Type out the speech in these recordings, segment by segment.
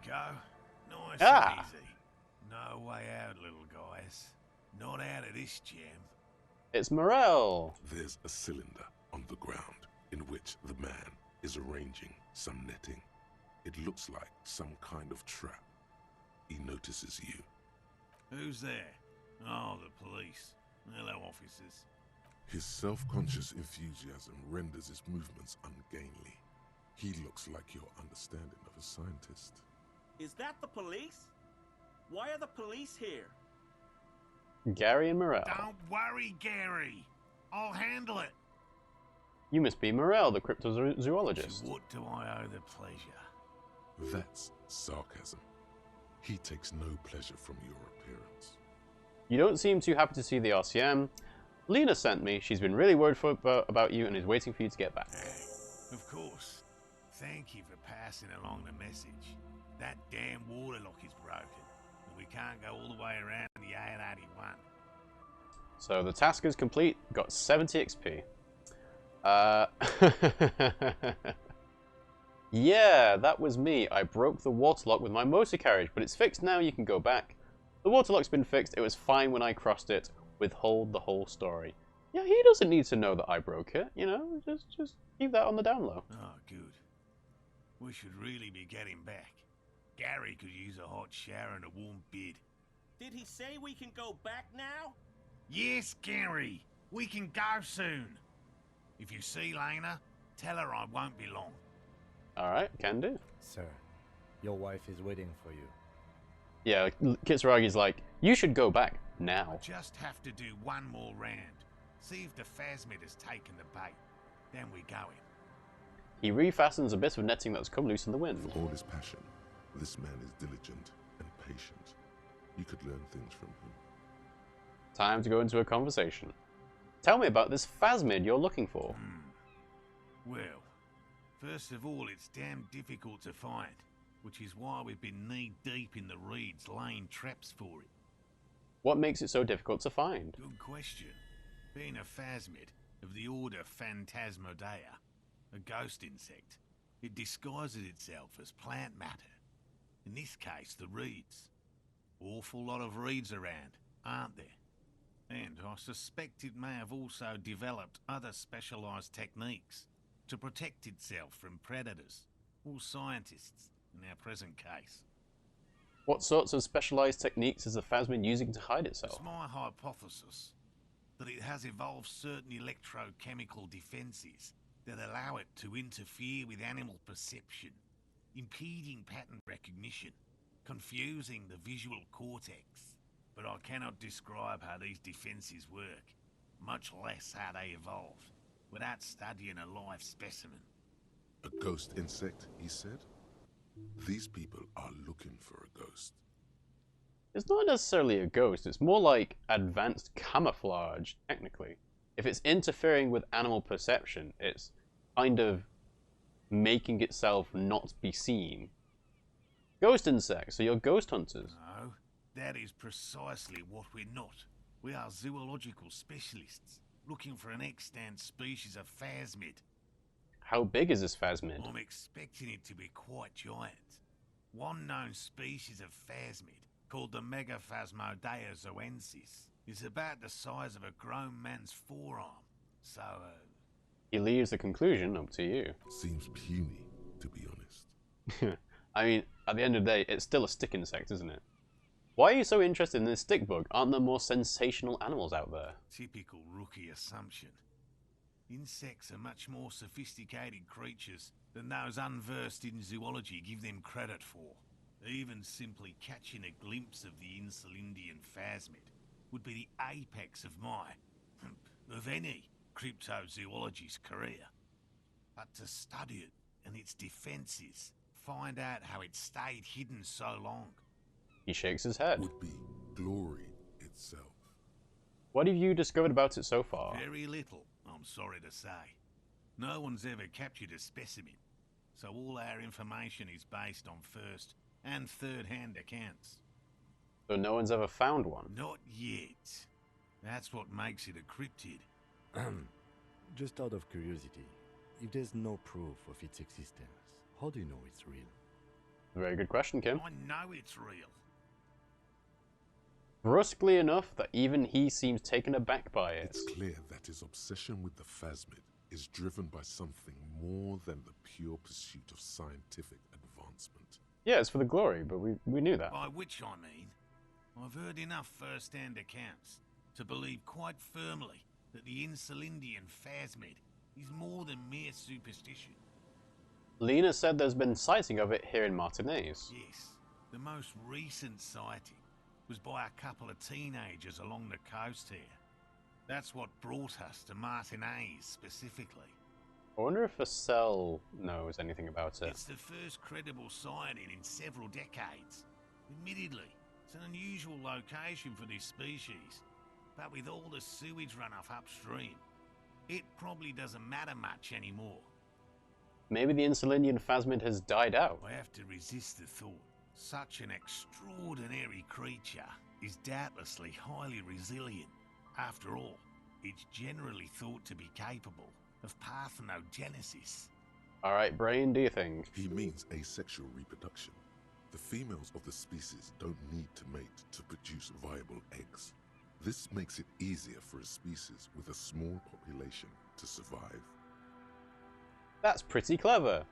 go. Nice Ah. and easy. No way out, little guys. Not out of this jam. It's Morell. There's a cylinder on the ground in which the man is arranging some netting. It looks like some kind of trap. He notices you. Who's there? Oh, the police. Hello, officers. His self-conscious enthusiasm renders his movements ungainly. He looks like your understanding of a scientist. Is that the police? Why are the police here? Gary and Morell. Don't worry, Gary. I'll handle it. You must be Morell, the cryptozoologist. To what do I owe the pleasure? That's sarcasm. He takes no pleasure from your appearance. You don't seem too happy to see the RCM. Lena sent me. She's been really worried about you and is waiting for you to get back. Of course. Thank you for passing along the message. That damn water lock is broken, and we can't go all the way around the 881. So the task is complete. Got 70 XP. Yeah, that was me. I broke the water lock with my motor carriage, but it's fixed now. You can go back. The water lock's been fixed. It was fine when I crossed it. Withhold the whole story. Yeah, he doesn't need to know that I broke it. You know, just keep that on the down low. Oh, good. We should really be getting back. Gary could use a hot shower and a warm bed. Did he say we can go back now? Yes, Gary. We can go soon. If you see Lena, tell her I won't be long. Alright, can do. Sir, your wife is waiting for you. Yeah, Kitsuragi's like, you should go back I now. just have to do one more round. See if the phasmid has taken the bait. Then we go in. He refastens a bit of netting that's come loose in the wind. For all his passion, this man is diligent and patient. You could learn things from him. Time to go into a conversation. Tell me about this phasmid you're looking for. Well, first of all, it's damn difficult to find, which is why we've been knee-deep in the reeds laying traps for it. What makes it so difficult to find? Good question. Being a phasmid of the order Phantasmodea, a ghost insect, it disguises itself as plant matter. In this case, the reeds. Awful lot of reeds around, aren't there? And I suspect it may have also developed other specialised techniques to protect itself from predators or scientists in our present case. What sorts of specialized techniques is the phasmid using to hide itself? It's my hypothesis that it has evolved certain electrochemical defences that allow it to interfere with animal perception, impeding pattern recognition, confusing the visual cortex. But I cannot describe how these defences work, much less how they evolved, without studying a live specimen. A ghost insect, he said? These people are looking for a ghost. It's not necessarily a ghost, it's more like advanced camouflage, technically. If it's interfering with animal perception, it's kind of making itself not be seen. Ghost insects, so you're ghost hunters. No, that is precisely what we're not. We are zoological specialists, looking for an extant species of phasmid. How big is this phasmid? I'm expecting it to be quite giant. One known species of phasmid, called the Megaphasmodea zoensis, is about the size of a grown man's forearm. So, He leaves the conclusion up to you. Seems puny, to be honest. I mean, at the end of the day, it's still a stick insect, isn't it? Why are you so interested in this stick bug? Aren't there more sensational animals out there? typical rookie assumption. Insects are much more sophisticated creatures than those unversed in zoology give them credit for. Even simply catching a glimpse of the Insulindian phasmid would be the apex of of any cryptozoologist's career. But to study it and its defences, find out how it stayed hidden so long. He shakes his head. Would be glory itself. What have you discovered about it so far? Very little, I'm sorry to say. No one's ever captured a specimen, so all our information is based on first and third-hand accounts. So no one's ever found one? Not yet. That's what makes it a cryptid. Just out of curiosity, if there's no proof of its existence, how do you know it's real? Very good question, Kim. I know it's real. Brusquely enough that even he seems taken aback by it. It's clear that his obsession with the phasmid is driven by something more than the pure pursuit of scientific advancement. Yeah, it's for the glory, but we knew that. By which I mean, I've heard enough first-hand accounts to believe quite firmly that the Insulindian phasmid is more than mere superstition. Lena said there's been sighting of it here in Martinez. Yes, the most recent sighting was by a couple of teenagers along the coast here. That's what brought us to Martinez specifically. I wonder if Estelle knows anything about it. It's the first credible sighting in several decades. Admittedly, it's an unusual location for this species, but with all the sewage runoff upstream, it probably doesn't matter much anymore. Maybe the Insulindian phasmid has died out. I have to resist the thought. Such an extraordinary creature is doubtlessly highly resilient. After all, it's generally thought to be capable of parthenogenesis. Alright, Brain, do you think? He means asexual reproduction. The females of the species don't need to mate to produce viable eggs. This makes it easier for a species with a small population to survive. That's pretty clever.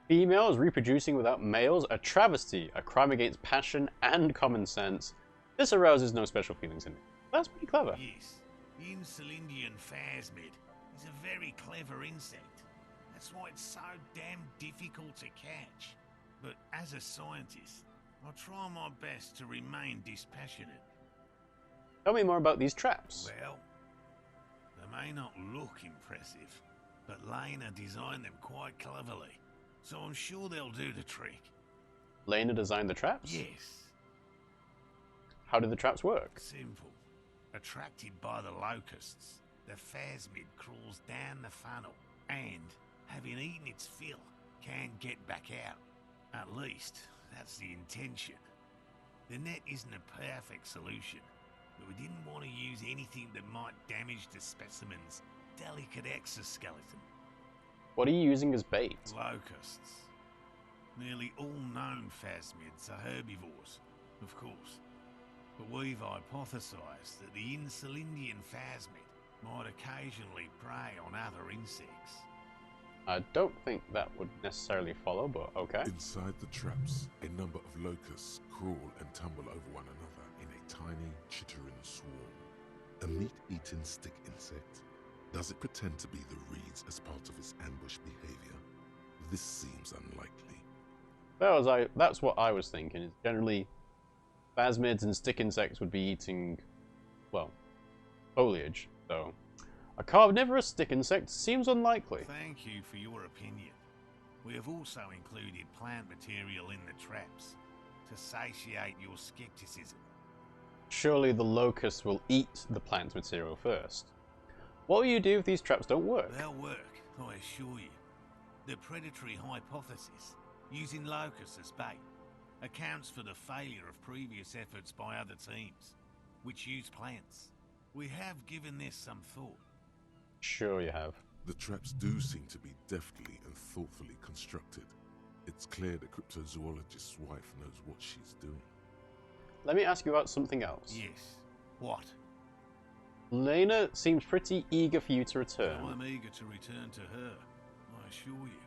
Females reproducing without males, a travesty, a crime against passion and common sense. This arouses no special feelings in me. That's pretty clever. Yes, the Insulindian phasmid is a very clever insect. That's why it's so damn difficult to catch. But as a scientist, I'll try my best to remain dispassionate. Tell me more about these traps. Well, they may not look impressive, but Lena designed them quite cleverly, so I'm sure they'll do the trick. Lena designed the traps? Yes. How do the traps work? Simple. Attracted by the locusts, the phasmid crawls down the funnel and, having eaten its fill, can get back out. At least, that's the intention. The net isn't a perfect solution, but we didn't want to use anything that might damage the specimen's delicate exoskeleton. What are you using as bait? Locusts. Nearly all known phasmids are herbivores, of course. But we've hypothesized that the Insulindian phasmid might occasionally prey on other insects. I don't think that would necessarily follow, but okay. Inside the traps, a number of locusts crawl and tumble over one another in a tiny, chittering swarm. A meat-eating stick insect? Does it pretend to be the reeds as part of its ambush behavior? This seems unlikely. That's what I was thinking. Is generally, phasmids and stick insects would be eating, well, foliage, so a carnivorous stick insect seems unlikely. Thank you for your opinion. We have also included plant material in the traps to satiate your skepticism. Surely the locusts will eat the plant material first. What will you do if these traps don't work? They'll work, I assure you. The predatory hypothesis, using locusts as bait, accounts for the failure of previous efforts by other teams, which use plants. We have given this some thought. Sure you have. The traps do seem to be deftly and thoughtfully constructed. It's clear the cryptozoologist's wife knows what she's doing. Let me ask you about something else. Yes. What? Lena seems pretty eager for you to return. I'm eager to return to her, I assure you.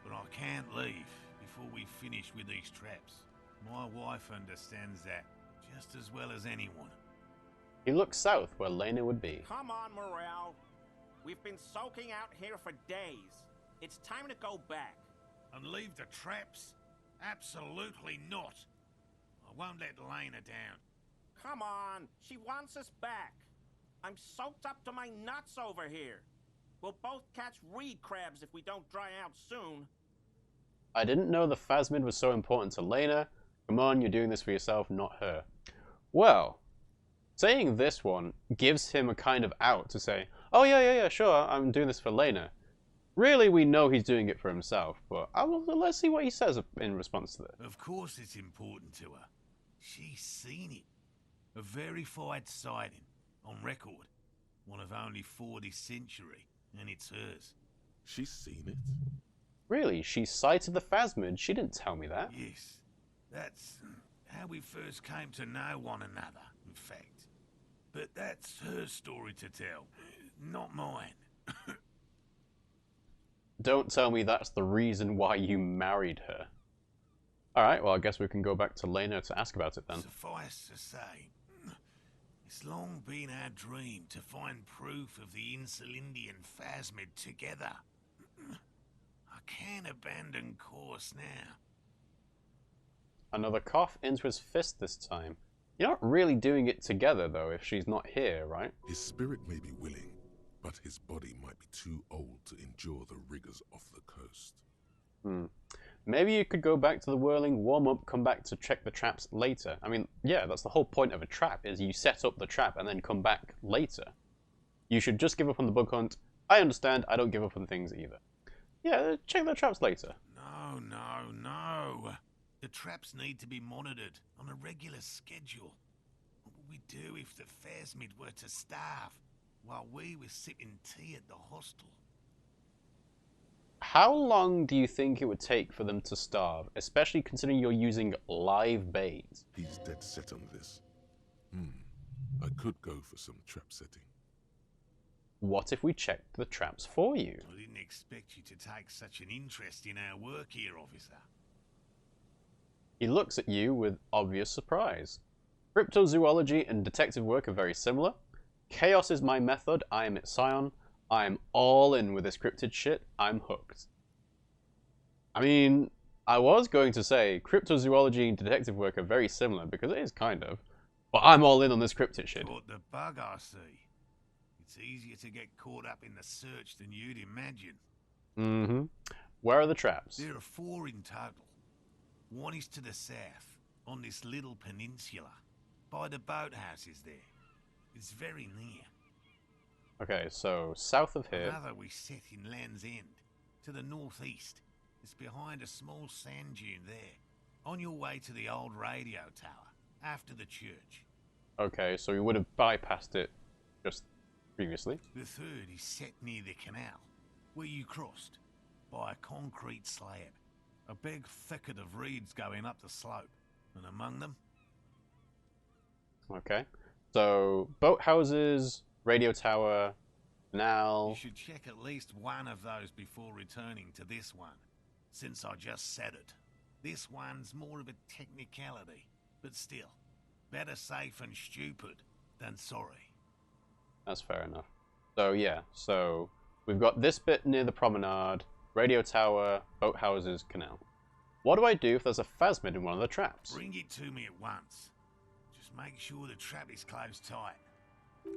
But I can't leave before we finish with these traps. My wife understands that just as well as anyone. He looks south where Lena would be. Come on, Morell. We've been soaking out here for days. It's time to go back. And leave the traps? Absolutely not. I won't let Lena down. Come on, she wants us back. I'm soaked up to my nuts over here. We'll both catch reed crabs if we don't dry out soon. I didn't know the phasmid was so important to Lena. Come on, you're doing this for yourself, not her. Well, saying this one gives him a kind of out to say, oh yeah, sure, I'm doing this for Lena. Really, we know he's doing it for himself, but let's see what he says in response to this. Of course it's important to her. She's seen it. A verified sighting, on record. One of only 4 this century, and it's hers. She's seen it? Really? She sighted the phasmid? She didn't tell me that. Yes, that's how we first came to know one another, in fact. But that's her story to tell, not mine. Don't tell me that's the reason why you married her. Alright, well I guess we can go back to Lena to ask about it then. Suffice to say, it's long been our dream to find proof of the Insulindian phasmid together. I can't abandon course now. Another cough into his fist this time. You're not really doing it together though if she's not here, right? His spirit may be willing, but his body might be too old to endure the rigors of the coast. Maybe you could go back to the whirling, warm up, come back to check the traps later. I mean, yeah, that's the whole point of a trap, is you set up the trap and then come back later. You should just give up on the bug hunt. I understand, I don't give up on things either. Yeah, check the traps later. No. The traps need to be monitored on a regular schedule. What would we do if the phasmid were to starve while we were sipping tea at the hostel? How long do you think it would take for them to starve, especially considering you're using live bait? He's dead set on this. I could go for some trap setting. What if we checked the traps for you? I didn't expect you to take such an interest in our work here, officer. He looks at you with obvious surprise. Cryptozoology and detective work are very similar. Chaos is my method, I am its scion. I'm all in with this cryptid shit, I'm hooked. I mean, I was going to say cryptozoology and detective work are very similar, because it is kind of, but I'm all in on this cryptid shit. But the bug I see. It's easier to get caught up in the search than you'd imagine. Where are the traps? There are 4 in total. One is to the south, on this little peninsula, by the boathouses there. It's very near. Okay, so south of here. Another we set in Land's End, to the northeast. It's behind a small sand dune there, on your way to the old radio tower, after the church. Okay, so we would have bypassed it just previously. The third is set near the canal, where you crossed, by a concrete slab. A big thicket of reeds going up the slope, and among them... Okay, so boathouses, radio tower, canal... You should check at least one of those before returning to this one, since I just said it. This one's more of a technicality, but still, better safe and stupid than sorry. That's fair enough. So yeah, so we've got this bit near the promenade, radio tower, boathouses, canal. What do I do if there's a phasmid in one of the traps? Bring it to me at once. Just make sure the trap is closed tight.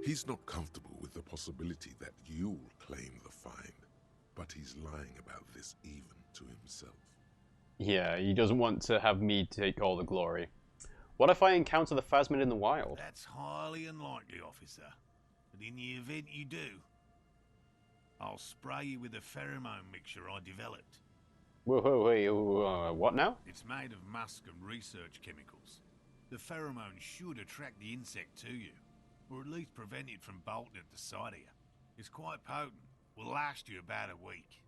He's not comfortable with the possibility that you'll claim the find, but he's lying about this even to himself. Yeah, he doesn't want to have me take all the glory. What if I encounter the phasmid in the wild? That's highly unlikely, officer. But in the event you do, I'll spray you with a pheromone mixture I developed. Whoa, what now? It's made of musk and research chemicals. The pheromone should attract the insect to you, or at least prevent it from bolting at the sight of you. It's quite potent. Will last you about a week.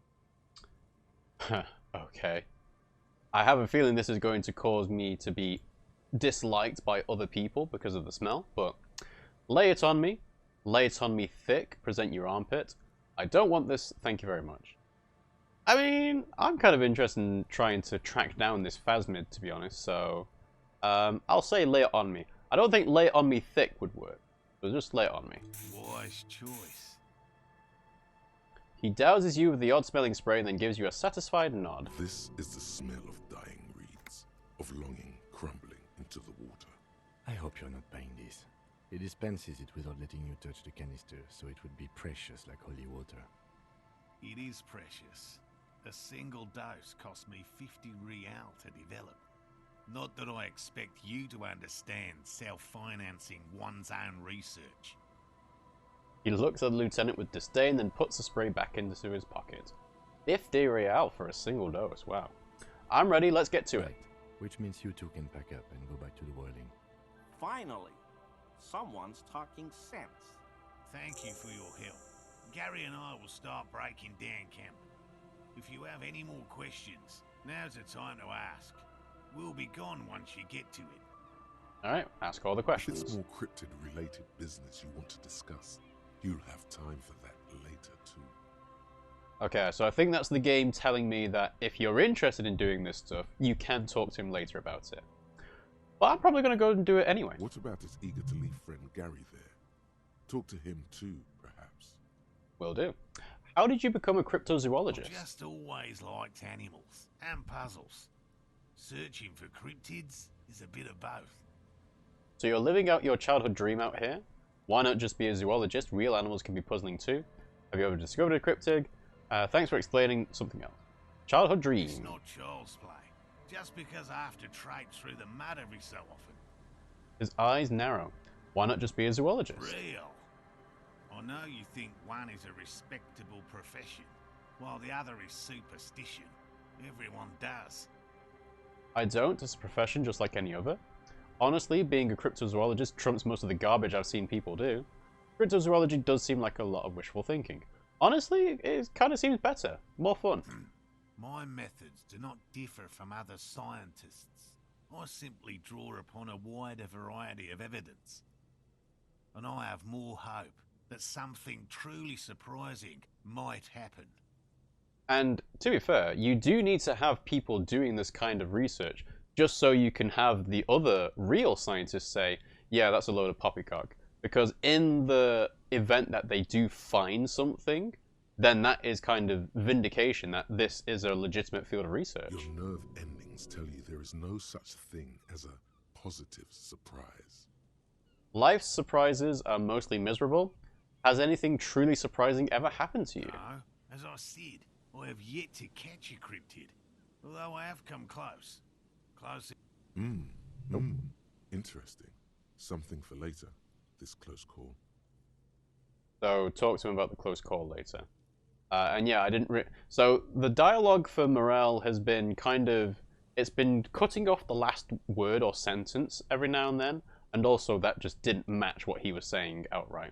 Okay. I have a feeling this is going to cause me to be disliked by other people because of the smell, but lay it on me. Lay it on me thick. Present your armpit. I don't want this, thank you very much. I mean, I'm kind of interested in trying to track down this phasmid, to be honest, so I'll say lay it on me. I don't think lay it on me thick would work, but just lay it on me. Wise choice. He douses you with the odd-smelling spray and then gives you a satisfied nod. This is the smell of dying reeds, of longing crumbling into the water. I hope you're not buying this. He dispenses it without letting you touch the canister, so it would be precious like holy water. It is precious. A single dose cost me 50 real to develop. Not that I expect you to understand self-financing one's own research. He looks at the lieutenant with disdain, then puts the spray back into his pocket. 50 real for a single dose, wow. I'm ready, let's get to it. Right. Which means you two can pack up and go back to the whirling. Finally, someone's talking sense. Thank you for your help. Gary and I will start breaking down camp. If you have any more questions, now's the time to ask. We'll be gone once you get to it. Alright, ask all the If questions. it's more cryptid-related business you want to discuss, you'll have time for that later too. Okay, so I think that's the game telling me that if you're interested in doing this stuff, you can talk to him later about it. But I'm probably going to go and do it anyway. What about his eager-to-leave friend Gary there? Talk to him too, perhaps. Will do. How did you become a I've cryptozoologist? just always liked animals and puzzles. Searching for cryptids is a bit of both. So you're living out your childhood dream out here? Why not just be a zoologist? Real animals can be puzzling too. Have you ever discovered a cryptid? Thanks for explaining something else. Childhood dream. It's not child's play. Just because I have to traipse through the mud every so often. His eyes narrow. Why not just be a zoologist? Real. I know you think one is a respectable profession, while the other is superstition. Everyone does. I don't. It's a profession just like any other. Honestly, being a cryptozoologist trumps most of the garbage I've seen people do. Cryptozoology does seem like a lot of wishful thinking. Honestly, it kind of seems better. More fun. My methods do not differ from other scientists. I simply draw upon a wider variety of evidence. And I have more hope that something truly surprising might happen. And to be fair, you do need to have people doing this kind of research just so you can have the other real scientists say, yeah, that's a load of poppycock. Because in the event that they do find something, then that is kind of vindication that this is a legitimate field of research. Your nerve endings tell you there is no such thing as a positive surprise. Life's surprises are mostly miserable. Has anything truly surprising ever happened to you? No, as I said, I have yet to catch a cryptid, although I have come close. Close. Interesting. Something for later, this close call. So talk to him about the close call later. And yeah, I didn't. So the dialogue for Morell has been it's been cutting off the last word or sentence every now and then, and also that just didn't match what he was saying outright.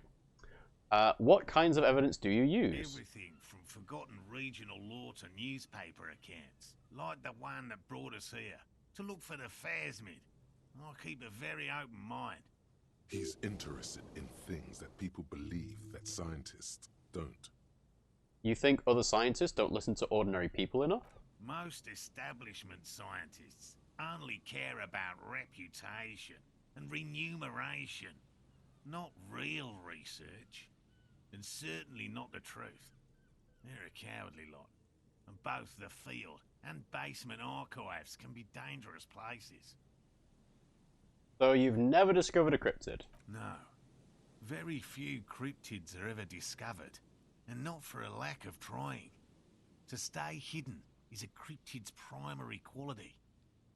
What kinds of evidence do you use? Everything from forgotten regional lore to newspaper accounts, like the one that brought us here, to look for the phasmid. I keep a very open mind. He's interested in things that people believe that scientists don't. You think other scientists don't listen to ordinary people enough? Most establishment scientists only care about reputation and remuneration, not real research, and certainly not the truth. They're a cowardly lot, and both the field and basement archives can be dangerous places. So you've never discovered a cryptid? No. Very few cryptids are ever discovered, and not for a lack of trying. To stay hidden is a cryptid's primary quality.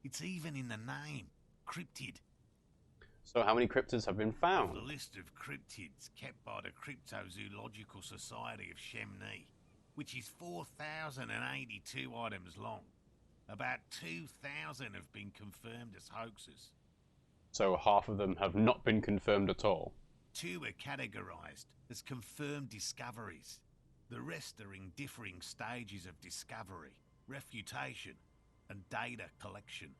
It's even in the name, cryptid. So how many cryptids have been found? The list of cryptids kept by the Cryptozoological Society of Chemnee, which is 4,082 items long. About 2,000 have been confirmed as hoaxes. So half of them have not been confirmed at all. 2 are categorized as confirmed discoveries. The rest are in differing stages of discovery, refutation, and data collection.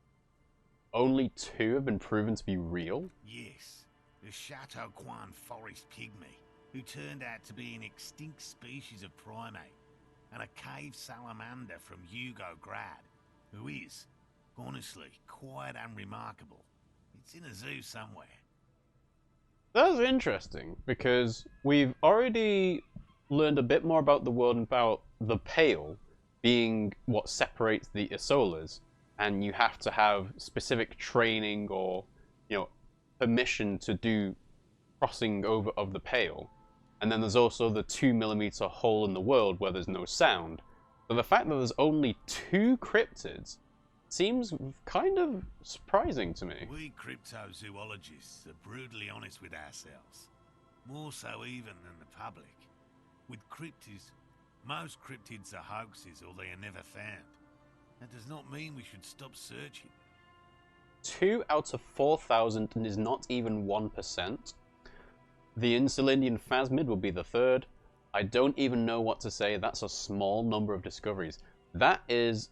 Only 2 have been proven to be real? Yes, the Chateau Quan forest pygmy, who turned out to be an extinct species of primate, and a cave salamander from Hugo Grad, who is, honestly, quite unremarkable. It's in a zoo somewhere. That's interesting, because we've already learned a bit more about the world and about the Pale being what separates the Isolas, and you have to have specific training or, permission to do crossing over of the Pale. And then there's also the 2mm hole in the world where there's no sound. So the fact that there's only 2 cryptids seems kind of surprising to me. We cryptozoologists are brutally honest with ourselves. More so even than the public. With cryptids, most cryptids are hoaxes or they are never found. That does not mean we should stop searching. 2 out of 4,000 is not even 1%. The Insulindian phasmid will be the 3rd. I don't even know what to say. That's a small number of discoveries. That is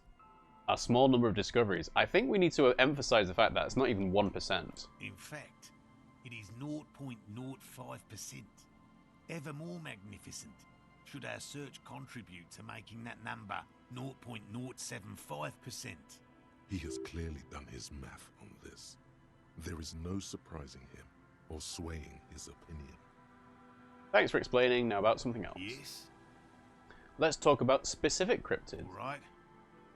a small number of discoveries. I think we need to emphasize the fact that it's not even 1%. In fact, it is 0.05%. Ever more magnificent, should our search contribute to making that number 0.075%. He has clearly done his math on this. There is no surprising him or swaying his opinion. Thanks for explaining. Now about something else. Yes? Let's talk about specific cryptids. All right.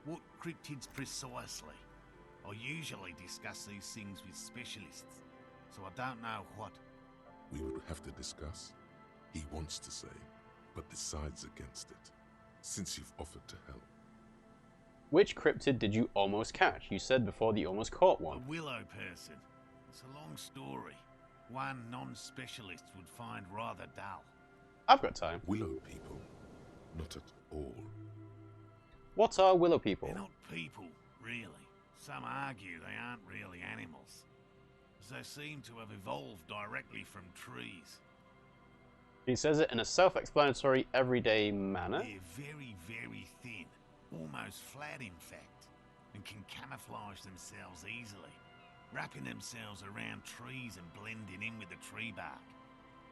What cryptids precisely? I usually discuss these things with specialists, so I don't know what... We would have to discuss. He wants to say, but decides against it, since you've offered to help. Which cryptid did you almost catch? You said before that you almost caught A one. willow person. It's a long story. One non-specialist would find rather dull. I've got time. Willow people, not at all. What are willow people? They're not people, really. Some argue they aren't really animals, as they seem to have evolved directly from trees. He says it in a self-explanatory, everyday manner. They're very, very thin, almost flat in fact, and can camouflage themselves easily, wrapping themselves around trees and blending in with the tree bark.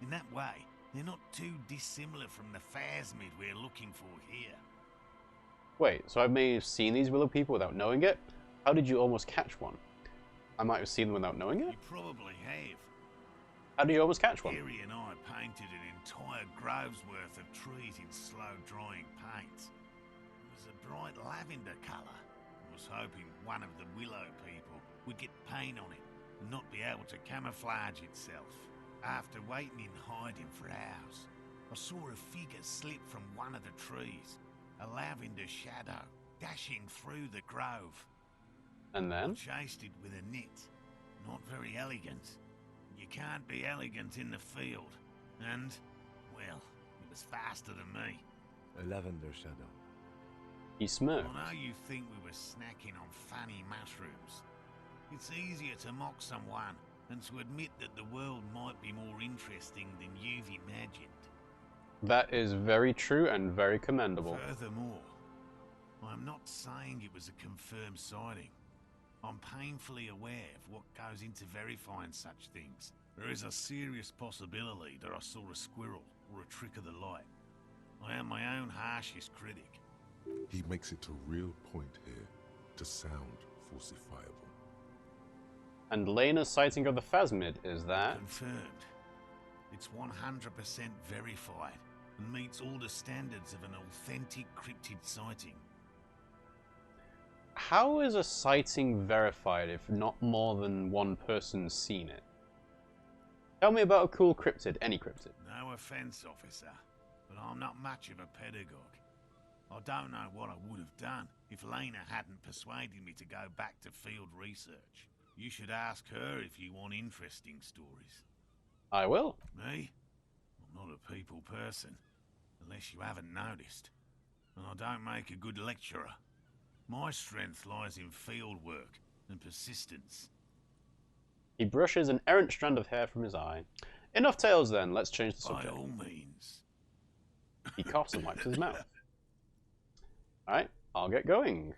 In that way, they're not too dissimilar from the phasmid we're looking for here. Wait, so I may have seen these willow people without knowing it? How did you almost catch one? I might have seen them without knowing it? You probably have. How did you almost catch one? Harry and I painted an entire grove's worth of trees in slow-drying paints. It was a bright lavender colour. I was hoping one of the willow people would get paint on it and not be able to camouflage itself. After waiting in hiding for hours, I saw a figure slip from one of the trees, a lavender shadow, dashing through the grove. And I then? chased it with a net. Not very elegant. You can't be elegant in the field. And, well, it was faster than me. A lavender shadow. He smirked. I know you think we were snacking on funny mushrooms. It's easier to mock someone and to admit that the world might be more interesting than you've imagined. That is very true and very commendable. Furthermore, I'm not saying it was a confirmed sighting. I'm painfully aware of what goes into verifying such things. There is a serious possibility that I saw a squirrel or a trick of the light. I am my own harshest critic. He makes it a real point here to sound falsifiable. And Lena's sighting of the phasmid is that... Confirmed. It's 100% verified and meets all the standards of an authentic cryptid sighting. How is a sighting verified if not more than one person's seen it? Tell me about a cool cryptid, any cryptid. No offence, officer, but I'm not much of a pedagogue. I don't know what I would have done if Lena hadn't persuaded me to go back to field research. You should ask her if you want interesting stories. I will. Me? I'm not a people person, unless you haven't noticed. And I don't make a good lecturer. My strength lies in field work and persistence. He brushes an errant strand of hair from his eye. Enough tales then, let's change the By subject. all means. He coughs and wipes his mouth. Alright, I'll get going.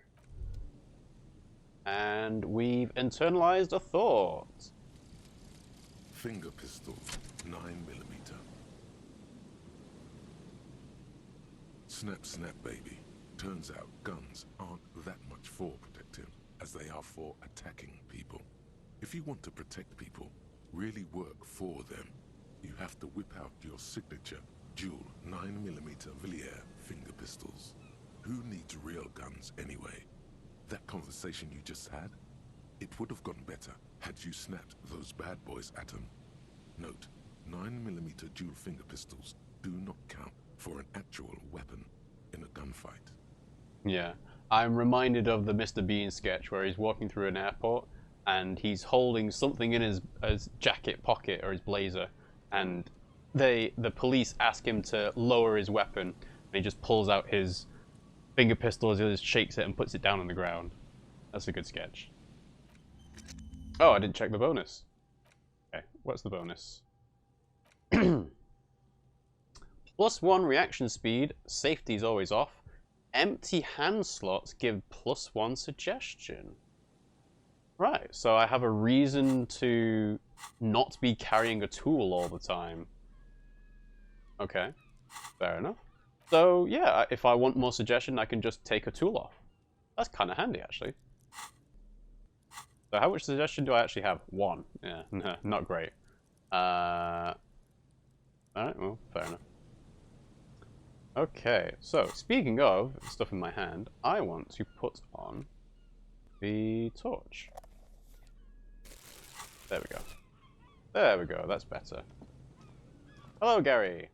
And we've internalized a thought. Finger pistol, 9mm. Snap, snap, baby. Turns out guns aren't that much for protecting as they are for attacking people. If you want to protect people, really work for them, you have to whip out your signature dual 9mm Villiers finger pistols. Who needs real guns anyway? That conversation you just had, it would have gone better had you snapped those bad boys at them. Note, 9mm dual finger pistols do not count for an actual weapon in a gunfight. Yeah, I'm reminded of the Mr. Bean sketch where he's walking through an airport and he's holding something in his jacket pocket or his blazer, and the police ask him to lower his weapon, and he just pulls out his finger pistol as he just shakes it and puts it down on the ground. That's a good sketch. Oh, I didn't check the bonus. Okay, what's the bonus? +1 reaction speed, safety's always off, Empty hand slots give +1 suggestion. Right, so I have a reason to not be carrying a tool all the time. Okay, fair enough. So yeah, if I want more suggestion, I can just take a tool off. That's kind of handy, actually. So how much suggestion do I actually have? 1. Yeah, no, not great. Alright, well, fair enough. Okay, so speaking of stuff in my hand, I want to put on the torch. There we go. There we go, that's better. Hello, Gary.